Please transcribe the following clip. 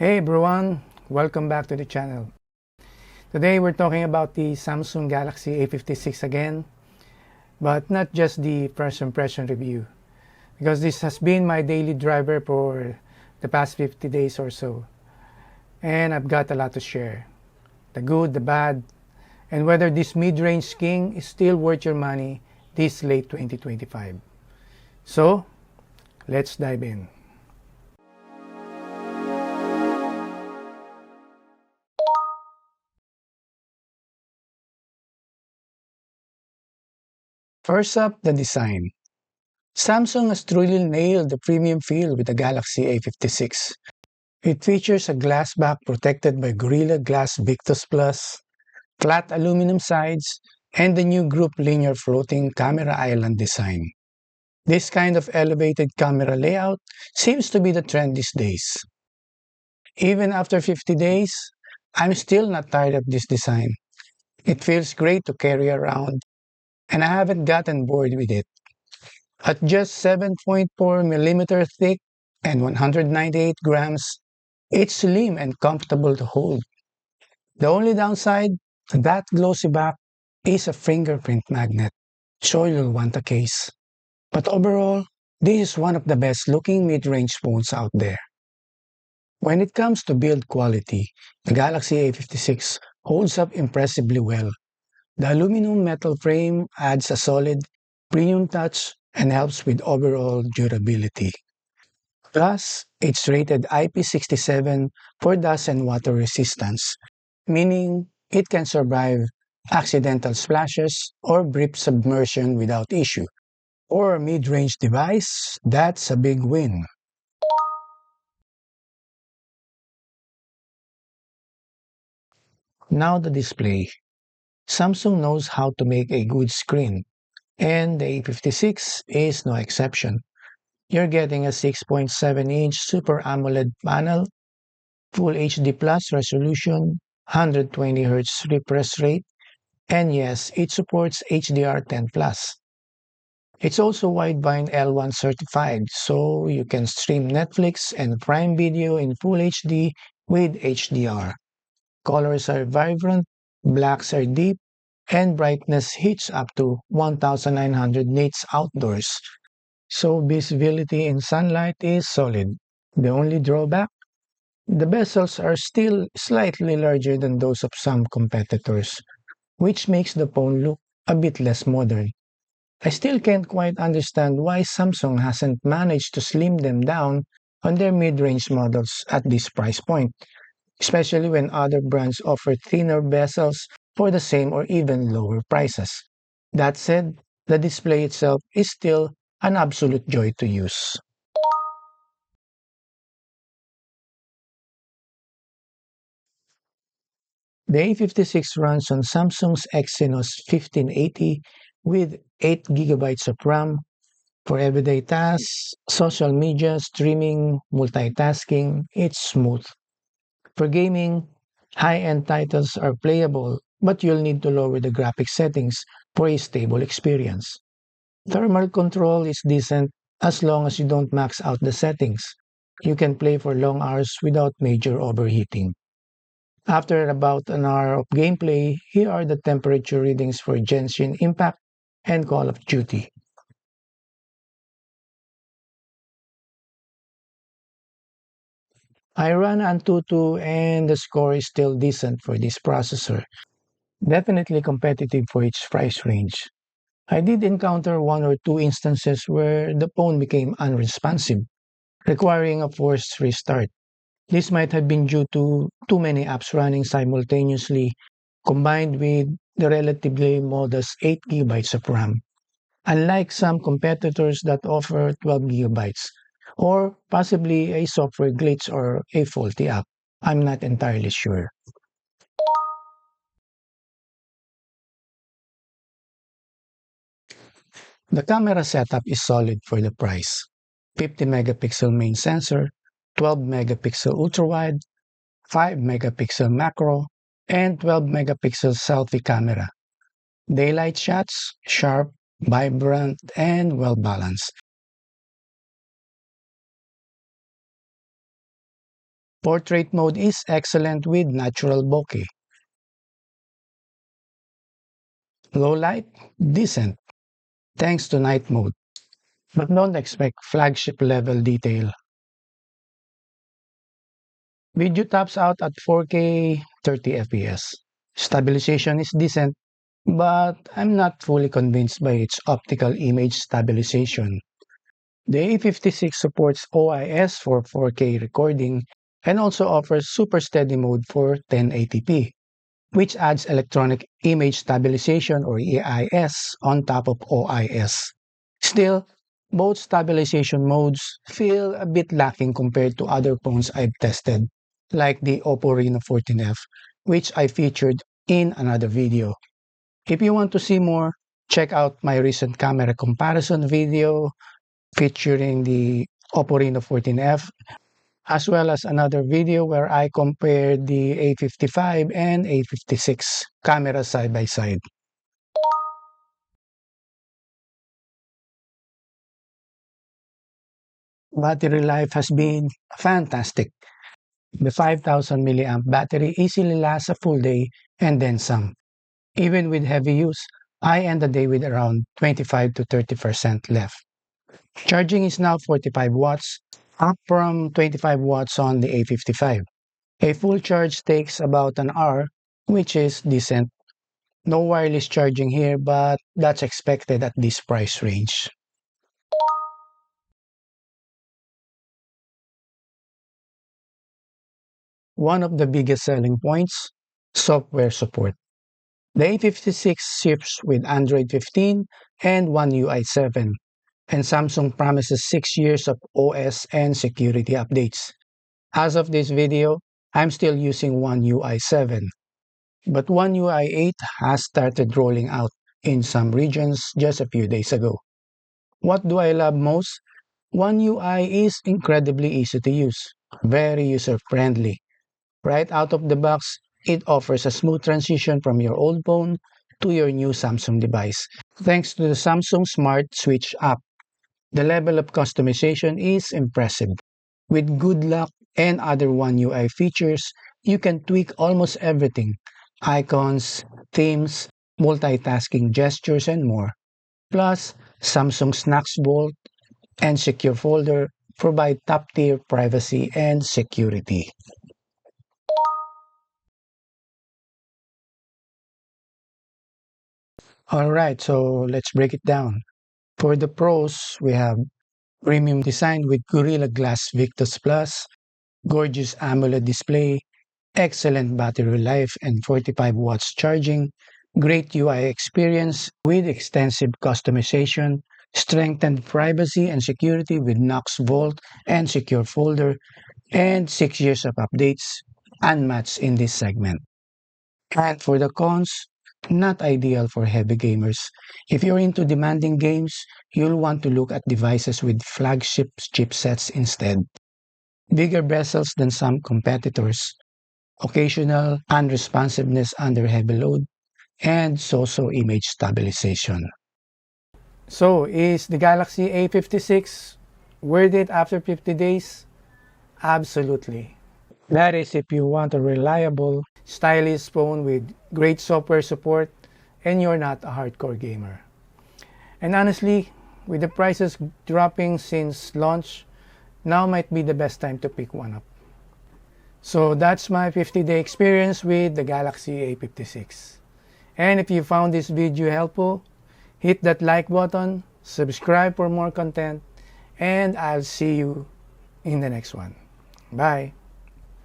Hey everyone, welcome back to the channel. Today we're talking about the Samsung Galaxy A56 again, but not just the first impression review, because this has been my daily driver for the past 50 days or so, and I've got a lot to share. The good, the bad, and whether this mid-range king is still worth your money this late 2025. So, let's dive in. First up, the design. Samsung has truly nailed the premium feel with the Galaxy A56. It features a glass back protected by Gorilla Glass Victus Plus, flat aluminum sides, and the new group linear floating camera island design. This kind of elevated camera layout seems to be the trend these days. Even after 50 days, I'm still not tired of this design. It feels great to carry around, and I haven't gotten bored with it. At just 7.4 mm thick and 198 grams, it's slim and comfortable to hold. The only downside, that glossy back is a fingerprint magnet. Sure you'll want a case. But overall, this is one of the best looking mid-range phones out there. When it comes to build quality, the Galaxy A56 holds up impressively well. The aluminum metal frame adds a solid, premium touch and helps with overall durability. Plus, it's rated IP67 for dust and water resistance, meaning it can survive accidental splashes or brief submersion without issue. For a mid-range device, that's a big win. Now the display. Samsung knows how to make a good screen, and the A56 is no exception. You're getting a 6.7-inch Super AMOLED panel, Full HD Plus resolution, 120 Hz refresh rate, and yes, it supports HDR10 Plus. It's also wideband L1 certified, so you can stream Netflix and Prime Video in Full HD with HDR. Colors are vibrant, blacks are deep, and brightness hits up to 1900 nits outdoors. So visibility in sunlight is solid. The only drawback? The bezels are still slightly larger than those of some competitors, which makes the phone look a bit less modern. I still can't quite understand why Samsung hasn't managed to slim them down on their mid-range models at this price point, especially when other brands offer thinner bezels for the same or even lower prices. That said, the display itself is still an absolute joy to use. The A56 runs on Samsung's Exynos 1580 with 8 GB of RAM for everyday tasks, social media, streaming, multitasking. It's smooth. For gaming, high-end titles are playable, but you'll need to lower the graphics settings for a stable experience. Thermal control is decent as long as you don't max out the settings. You can play for long hours without major overheating. After about an hour of gameplay, here are the temperature readings for Genshin Impact and Call of Duty. I ran Antutu and the score is still decent for this processor. Definitely competitive for its price range. I did encounter one or two instances where the phone became unresponsive, requiring a forced restart. This might have been due to too many apps running simultaneously, combined with the relatively modest 8 GB of RAM. Unlike some competitors that offer 12 GB, or possibly a software glitch or a faulty app. I'm not entirely sure. The camera setup is solid for the price. 50 megapixel main sensor, 12 megapixel ultra wide, 5 megapixel macro, and 12 megapixel selfie camera. Daylight shots, sharp, vibrant, and well balanced. Portrait mode is excellent with natural bokeh. Low light, decent, thanks to night mode. But don't expect flagship level detail. Video tops out at 4K 30 FPS. Stabilization is decent, but I'm not fully convinced by its optical image stabilization. The A56 supports OIS for 4K recording and also offers Super Steady mode for 1080p, which adds electronic image stabilization or EIS on top of OIS. Still, both stabilization modes feel a bit lacking compared to other phones I've tested, like the Oppo Reno 14F, which I featured in another video. If you want to see more, check out my recent camera comparison video featuring the Oppo Reno 14F, as well as another video where I compared the A55 and A56 cameras side by side. Battery life has been fantastic. The 5000 milliamp battery easily lasts a full day and then some. Even with heavy use, I end the day with around 25 to 30% left. Charging is now 45 watts, up from 25 watts on the A55. A full charge takes about an hour, which is decent. No wireless charging here, but that's expected at this price range. One of the biggest selling points, software support. The A56 ships with Android 15 and One UI 7, and Samsung promises 6 years of OS and security updates. As of this video, I'm still using One UI 7, but One UI 8 has started rolling out in some regions just a few days ago. What do I love most? One UI is incredibly easy to use, very user-friendly. Right out of the box, it offers a smooth transition from your old phone to your new Samsung device. Thanks to the Samsung Smart Switch app, the level of customization is impressive. With Good Luck and other One UI features, you can tweak almost everything: icons, themes, multitasking gestures, and more. Plus, Samsung Snacks Vault and Secure Folder provide top-tier privacy and security. Alright, so let's break it down. For the pros, we have premium design with Gorilla Glass Victus Plus, gorgeous AMOLED display, excellent battery life and 45 watts charging, great UI experience with extensive customization, strengthened privacy and security with Knox Vault and Secure Folder, and 6 years of updates, unmatched in this segment. And for the cons, not ideal for heavy gamers. If you're into demanding games, you'll want to look at devices with flagship chipsets instead. Bigger bezels than some competitors, occasional unresponsiveness under heavy load, and so-so image stabilization. So, is the Galaxy A56 worth it after 50 days? Absolutely. That is if you want a reliable, stylish phone with great software support and you're not a hardcore gamer. And honestly, with the prices dropping since launch, now might be the best time to pick one up. So that's my 50-day experience with the Galaxy A56. And if you found this video helpful, hit that like button, subscribe for more content, and I'll see you in the next one. Bye!